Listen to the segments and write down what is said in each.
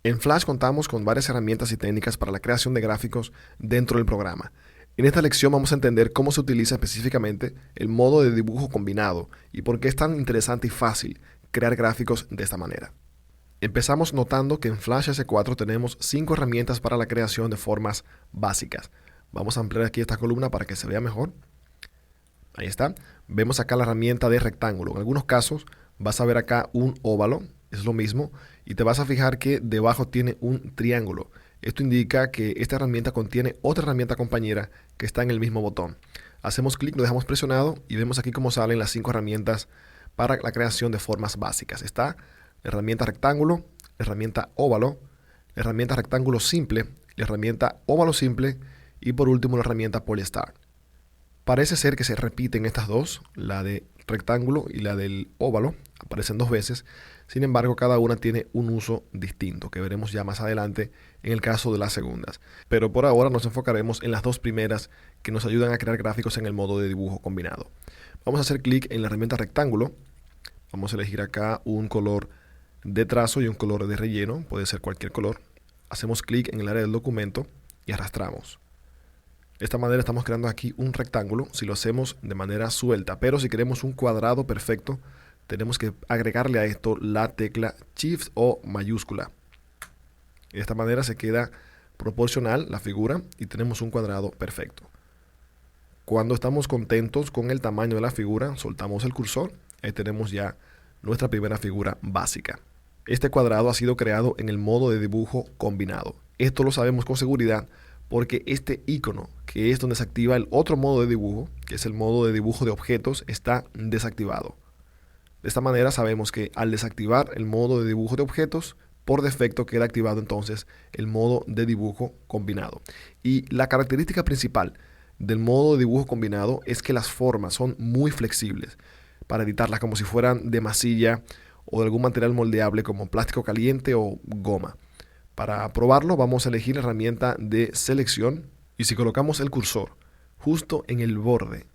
En Flash contamos con varias herramientas y técnicas para la creación de gráficos dentro del programa. En esta lección vamos a entender cómo se utiliza específicamente el modo de dibujo combinado y por qué es tan interesante y fácil crear gráficos de esta manera. Empezamos notando que en Flash S4 tenemos 5 herramientas para la creación de formas básicas. Vamos a ampliar aquí esta columna para que se vea mejor. Ahí está. Vemos acá la herramienta de rectángulo. En algunos casos vas a ver acá un óvalo, es lo mismo, y te vas a fijar que debajo tiene un triángulo. Esto indica que esta herramienta contiene otra herramienta compañera que está en el mismo botón. Hacemos clic, lo dejamos presionado y vemos aquí cómo salen las 5 herramientas para la creación de formas básicas. Está la herramienta rectángulo, la herramienta óvalo, la herramienta rectángulo simple, la herramienta óvalo simple y por último la herramienta polystar. Parece ser que se repiten estas dos, la de rectángulo y la del óvalo, aparecen 2 veces. Sin embargo, cada una tiene un uso distinto, que veremos ya más adelante en el caso de las segundas. Pero por ahora nos enfocaremos en las 2 primeras que nos ayudan a crear gráficos en el modo de dibujo combinado. Vamos a hacer clic en la herramienta rectángulo. Vamos a elegir acá un color de trazo y un color de relleno, puede ser cualquier color. Hacemos clic en el área del documento y arrastramos. De esta manera estamos creando aquí un rectángulo si lo hacemos de manera suelta, pero si queremos un cuadrado perfecto, tenemos que agregarle a esto la tecla Shift o mayúscula. De esta manera se queda proporcional la figura y tenemos un cuadrado perfecto. Cuando estamos contentos con el tamaño de la figura, soltamos el cursor. Ahí tenemos ya nuestra primera figura básica. Este cuadrado ha sido creado en el modo de dibujo combinado. Esto lo sabemos con seguridad porque este icono, que es donde se activa el otro modo de dibujo, que es el modo de dibujo de objetos, está desactivado. De esta manera sabemos que al desactivar el modo de dibujo de objetos, por defecto queda activado entonces el modo de dibujo combinado. Y la característica principal del modo de dibujo combinado es que las formas son muy flexibles para editarlas como si fueran de masilla o de algún material moldeable como plástico caliente o goma. Para probarlo vamos a elegir la herramienta de selección y si colocamos el cursor justo en el borde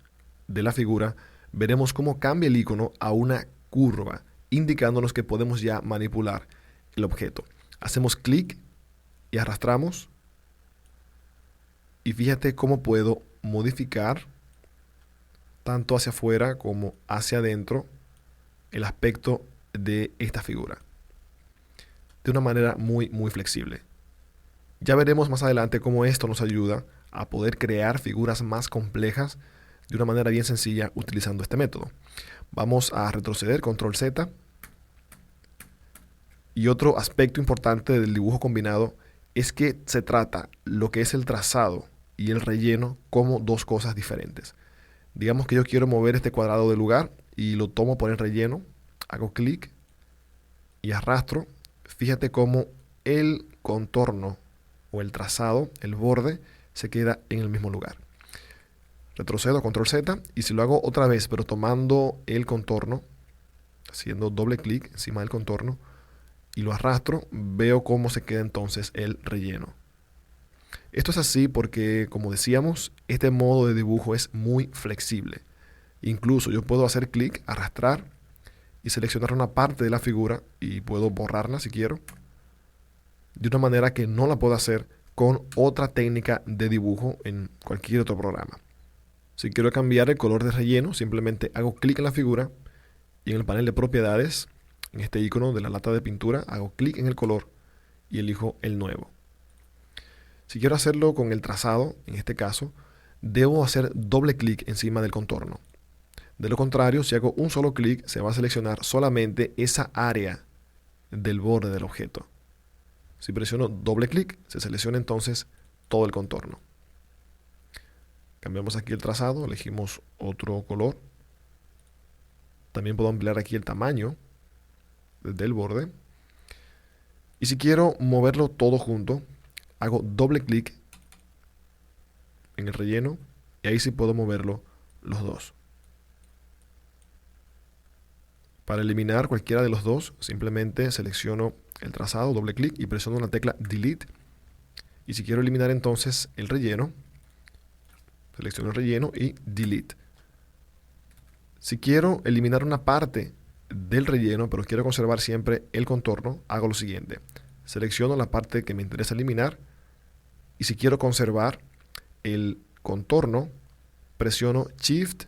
de la figura, veremos cómo cambia el icono a una curva, indicándonos que podemos ya manipular el objeto. Hacemos clic y arrastramos y fíjate cómo puedo modificar tanto hacia afuera como hacia adentro el aspecto de esta figura de una manera muy flexible. Ya veremos más adelante cómo esto nos ayuda a poder crear figuras más complejas de una manera bien sencilla utilizando este método. Vamos a retroceder, control Z. Y otro aspecto importante del dibujo combinado es que se trata lo que es el trazado y el relleno como 2 cosas diferentes. Digamos que yo quiero mover este cuadrado de lugar y lo tomo por el relleno, hago clic y arrastro. Fíjate cómo el contorno o el trazado, el borde, se queda en el mismo lugar. Retrocedo, control Z, y si lo hago otra vez, pero tomando el contorno, haciendo doble clic encima del contorno, y lo arrastro, veo cómo se queda entonces el relleno. Esto es así porque, como decíamos, este modo de dibujo es muy flexible. Incluso yo puedo hacer clic, arrastrar y seleccionar una parte de la figura y puedo borrarla si quiero, de una manera que no la puedo hacer con otra técnica de dibujo en cualquier otro programa. Si quiero cambiar el color de relleno, simplemente hago clic en la figura y en el panel de propiedades, en este icono de la lata de pintura, hago clic en el color y elijo el nuevo. Si quiero hacerlo con el trazado, en este caso, debo hacer doble clic encima del contorno. De lo contrario, si hago un solo clic, se va a seleccionar solamente esa área del borde del objeto. Si presiono doble clic, se selecciona entonces todo el contorno. Cambiamos aquí el trazado, elegimos otro color. También puedo ampliar aquí el tamaño del borde. Y si quiero moverlo todo junto, hago doble clic en el relleno y ahí sí puedo moverlo los dos. Para eliminar cualquiera de los dos, simplemente selecciono el trazado, doble clic y presiono la tecla Delete. Y si quiero eliminar entonces el relleno, selecciono el relleno y Delete. Si quiero eliminar una parte del relleno, pero quiero conservar siempre el contorno, hago lo siguiente. selecciono la parte que me interesa eliminar y si quiero conservar el contorno, presiono Shift,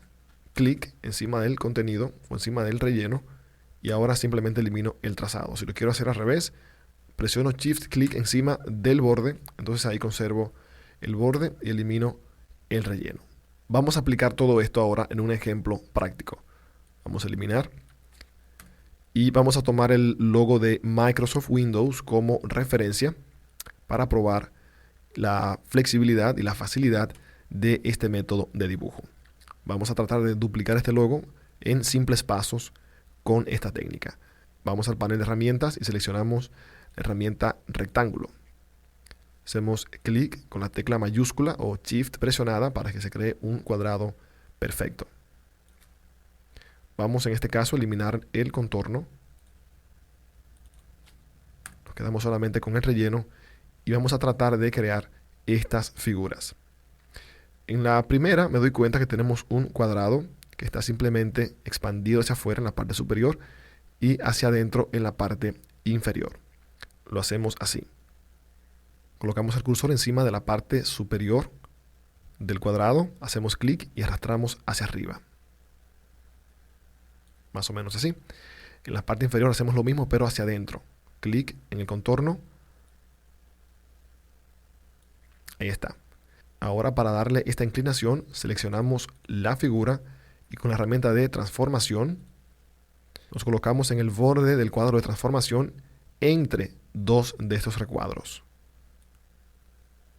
clic encima del contenido o encima del relleno y ahora simplemente elimino el trazado. Si lo quiero hacer al revés, presiono Shift, clic encima del borde, entonces ahí conservo el borde y elimino el relleno. Vamos a aplicar todo esto ahora en un ejemplo práctico. Vamos a eliminar y vamos a tomar el logo de Microsoft Windows como referencia para probar la flexibilidad y la facilidad de este método de dibujo. Vamos a tratar de duplicar este logo en simples pasos con esta técnica. Vamos al panel de herramientas y seleccionamos la herramienta rectángulo. Hacemos clic con la tecla mayúscula o Shift presionada para que se cree un cuadrado perfecto. Vamos en este caso a eliminar el contorno. Nos quedamos solamente con el relleno y vamos a tratar de crear estas figuras. En la primera me doy cuenta que tenemos un cuadrado que está simplemente expandido hacia afuera en la parte superior y hacia adentro en la parte inferior. Lo hacemos así. Colocamos el cursor encima de la parte superior del cuadrado, hacemos clic y arrastramos hacia arriba. Más o menos así. En la parte inferior hacemos lo mismo pero hacia adentro. Clic en el contorno. Ahí está. Ahora para darle esta inclinación seleccionamos la figura y con la herramienta de transformación nos colocamos en el borde del cuadro de transformación entre dos de estos recuadros.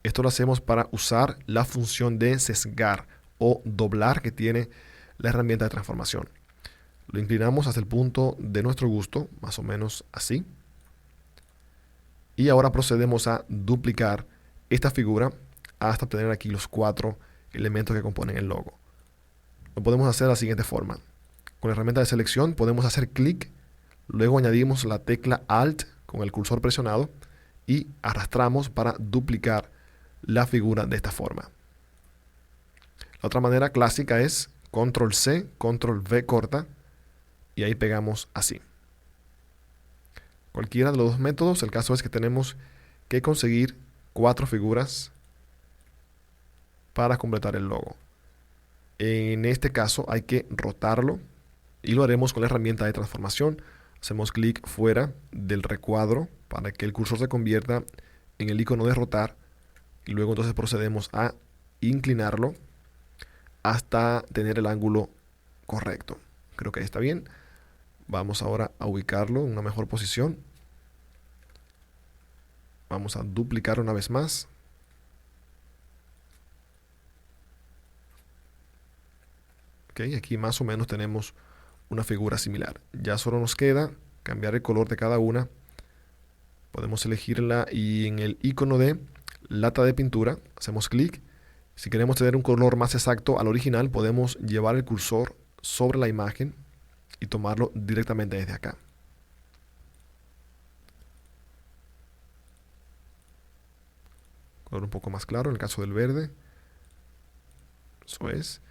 Esto lo hacemos para usar la función de sesgar o doblar que tiene la herramienta de transformación. Lo inclinamos hasta el punto de nuestro gusto, más o menos así. Y ahora procedemos a duplicar esta figura hasta obtener aquí los 4 elementos que componen el logo. Lo podemos hacer de la siguiente forma. Con la herramienta de selección podemos hacer clic, luego añadimos la tecla Alt con el cursor presionado y arrastramos para duplicar la figura de esta forma. La otra manera clásica es Control C, Control V corta y ahí pegamos así. Cualquiera de los dos métodos, el caso es que tenemos que conseguir 4 figuras para completar el logo. En este caso hay que rotarlo y lo haremos con la herramienta de transformación. Hacemos clic fuera del recuadro para que el cursor se convierta en el icono de rotar y luego entonces procedemos a inclinarlo hasta tener el ángulo correcto. Creo que ahí está bien. Vamos ahora a ubicarlo en una mejor posición. Vamos a duplicar una vez más. Ok, aquí más o menos tenemos una figura similar. Ya solo nos queda cambiar el color de cada una. Podemos elegirla y en el icono de lata de pintura hacemos clic. Si queremos tener un color más exacto al original, podemos llevar el cursor sobre la imagen y tomarlo directamente desde acá. Color un poco más claro en el caso del verde. Eso es.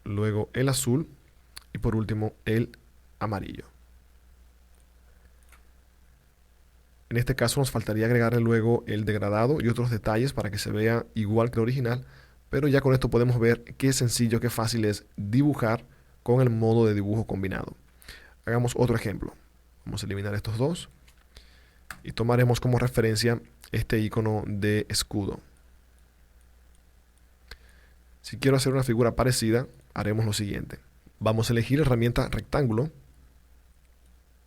Luego el azul y por último el amarillo. En este caso nos faltaría agregarle luego el degradado y otros detalles para que se vea igual que el original, pero ya con esto podemos ver qué sencillo, qué fácil es dibujar con el modo de dibujo combinado. Hagamos otro ejemplo. Vamos a eliminar estos dos y tomaremos como referencia este icono de escudo. Si quiero hacer una figura parecida, haremos lo siguiente. Vamos a elegir la herramienta rectángulo,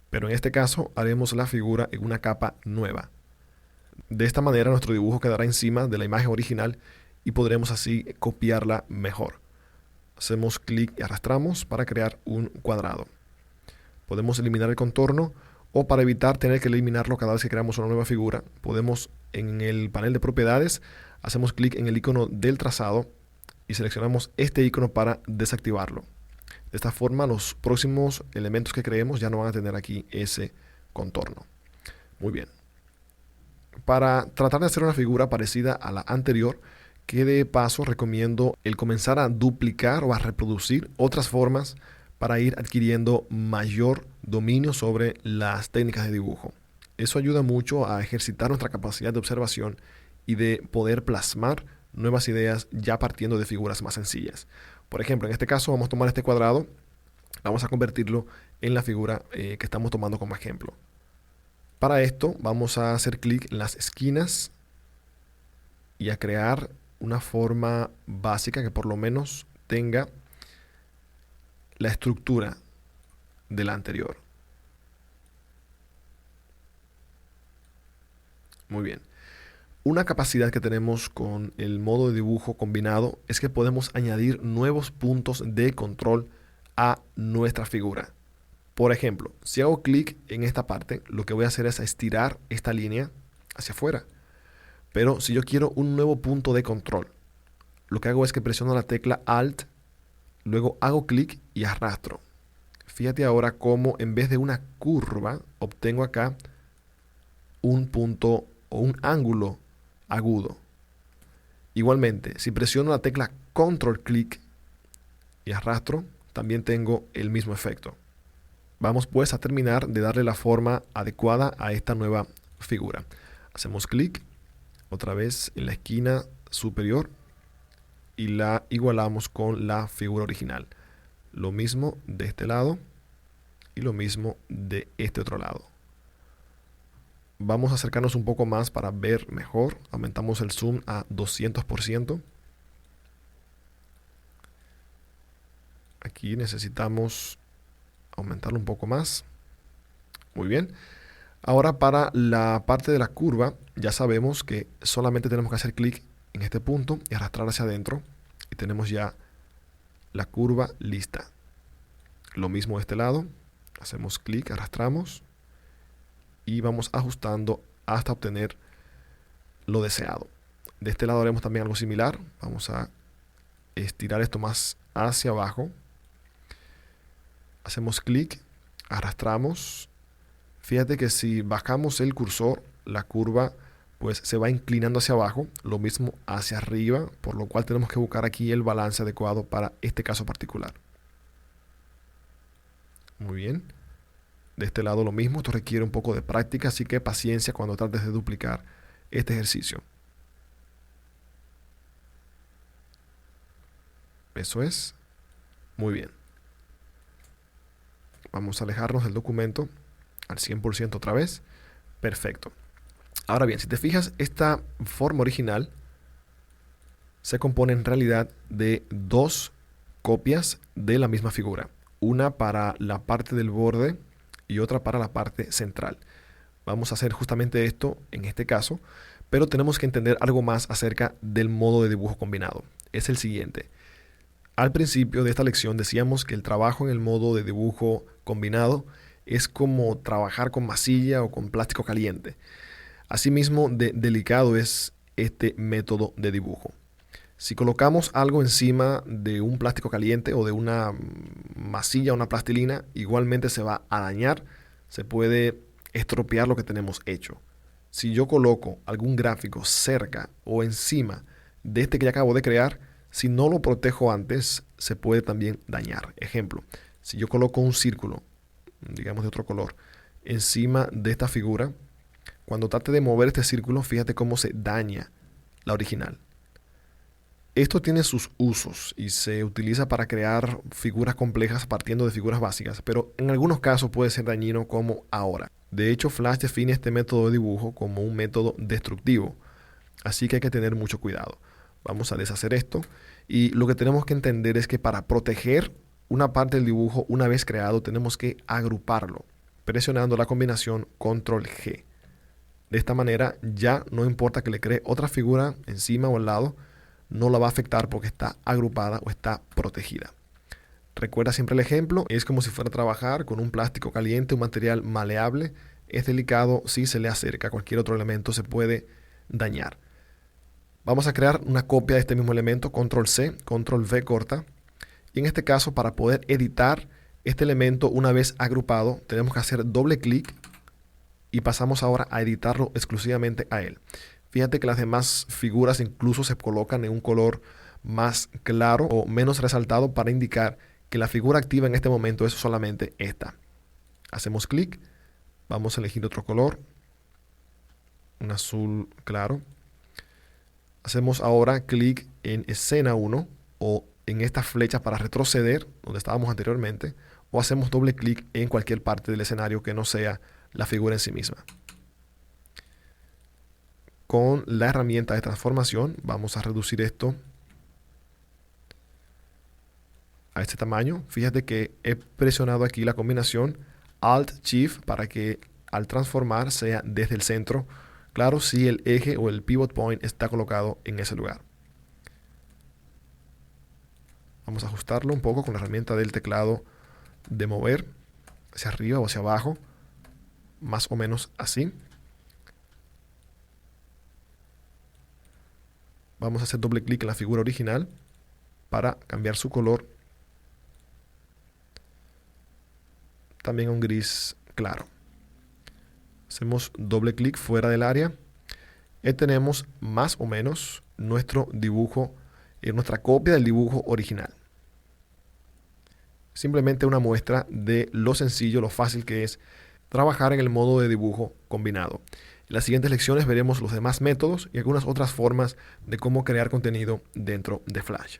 pero en este caso haremos la figura en una capa nueva. De esta manera nuestro dibujo quedará encima de la imagen original y podremos así copiarla mejor. Hacemos clic y arrastramos para crear un cuadrado. Podemos eliminar el contorno o para evitar tener que eliminarlo cada vez que creamos una nueva figura, podemos en el panel de propiedades, hacemos clic en el icono del trazado y seleccionamos este icono para desactivarlo. De esta forma los próximos elementos que creemos ya no van a tener aquí ese contorno. Muy bien. Para tratar de hacer una figura parecida a la anterior, que de paso recomiendo el comenzar a duplicar o a reproducir otras formas para ir adquiriendo mayor dominio sobre las técnicas de dibujo. Eso ayuda mucho a ejercitar nuestra capacidad de observación y de poder plasmar nuevas ideas ya partiendo de figuras más sencillas. Por ejemplo, en este caso vamos a tomar este cuadrado, vamos a convertirlo en la figura que estamos tomando como ejemplo. Para esto vamos a hacer clic en las esquinas y a crear una forma básica que por lo menos tenga la estructura de la anterior. Muy bien. Una capacidad que tenemos con el modo de dibujo combinado es que podemos añadir nuevos puntos de control a nuestra figura. Por ejemplo, si hago clic en esta parte, lo que voy a hacer es estirar esta línea hacia afuera. Pero si yo quiero un nuevo punto de control, lo que hago es que presiono la tecla Alt, luego hago clic y arrastro. Fíjate ahora cómo en vez de una curva, obtengo acá un punto o un ángulo agudo. Igualmente, si presiono la tecla Control clic y arrastro, también tengo el mismo efecto. Vamos pues a terminar de darle la forma adecuada a esta nueva figura. Hacemos clic otra vez en la esquina superior y la igualamos con la figura original. Lo mismo de este lado y lo mismo de este otro lado. Vamos a acercarnos un poco más para ver mejor. Aumentamos el zoom a 200%. Aquí necesitamos aumentarlo un poco más. Muy bien. Ahora para la parte de la curva, ya sabemos que solamente tenemos que hacer clic en este punto y arrastrar hacia adentro. Y tenemos ya la curva lista. Lo mismo de este lado. Hacemos clic, arrastramos y vamos ajustando hasta obtener lo deseado. De este lado haremos también algo similar. Vamos a estirar esto más hacia abajo. Hacemos clic, arrastramos. Fíjate que si bajamos el cursor, la curva pues se va inclinando hacia abajo, lo mismo hacia arriba, por lo cual tenemos que buscar aquí el balance adecuado para este caso particular. Muy bien. De este lado lo mismo, esto requiere un poco de práctica, así que paciencia cuando trates de duplicar este ejercicio. Eso es. Muy bien. Vamos a alejarnos del documento al 100% otra vez. Perfecto. Ahora bien, si te fijas, esta forma original se compone en realidad de dos copias de la misma figura. Una para la parte del borde y otra para la parte central. Vamos a hacer justamente esto en este caso, pero tenemos que entender algo más acerca del modo de dibujo combinado. Es el siguiente. Al principio de esta lección decíamos que el trabajo en el modo de dibujo combinado es como trabajar con masilla o con plástico caliente. Asimismo, delicado es este método de dibujo. Si colocamos algo encima de un plástico caliente o de una masilla o una plastilina, igualmente se va a dañar, se puede estropear lo que tenemos hecho. Si yo coloco algún gráfico cerca o encima de este que ya acabo de crear, si no lo protejo antes, se puede también dañar. Ejemplo, si yo coloco un círculo, digamos de otro color, encima de esta figura, cuando trate de mover este círculo, fíjate cómo se daña la original. Esto tiene sus usos y se utiliza para crear figuras complejas partiendo de figuras básicas, pero en algunos casos puede ser dañino como ahora. De hecho, Flash define este método de dibujo como un método destructivo, así que hay que tener mucho cuidado. Vamos a deshacer esto y lo que tenemos que entender es que para proteger una parte del dibujo una vez creado tenemos que agruparlo, presionando la combinación Control G. De esta manera ya no importa que le cree otra figura encima o al lado, no la va a afectar porque está agrupada o está protegida. Recuerda siempre el ejemplo, es como si fuera a trabajar con un plástico caliente, un material maleable, es delicado, si se le acerca cualquier otro elemento se puede dañar. Vamos a crear una copia de este mismo elemento, Control C, Control V corta, y en este caso para poder editar este elemento una vez agrupado tenemos que hacer doble clic y pasamos ahora a editarlo exclusivamente a él. Fíjate que las demás figuras incluso se colocan en un color más claro o menos resaltado para indicar que la figura activa en este momento es solamente esta. Hacemos clic, vamos a elegir otro color, un azul claro. Hacemos ahora clic en escena 1 o en esta flecha para retroceder donde estábamos anteriormente, o hacemos doble clic en cualquier parte del escenario que no sea la figura en sí misma. Con la herramienta de transformación vamos a reducir esto a este tamaño. Fíjate que he presionado aquí la combinación Alt-Shift para que al transformar sea desde el centro, claro, si el eje o el pivot point está colocado en ese lugar. Vamos a ajustarlo un poco con la herramienta del teclado de mover hacia arriba o hacia abajo, más o menos así. Vamos a hacer doble clic en la figura original para cambiar su color también a un gris claro. Hacemos doble clic fuera del área y tenemos más o menos nuestro dibujo, nuestra copia del dibujo original. Simplemente una muestra de lo sencillo, lo fácil que es trabajar en el modo de dibujo combinado. En las siguientes lecciones veremos los demás métodos y algunas otras formas de cómo crear contenido dentro de Flash.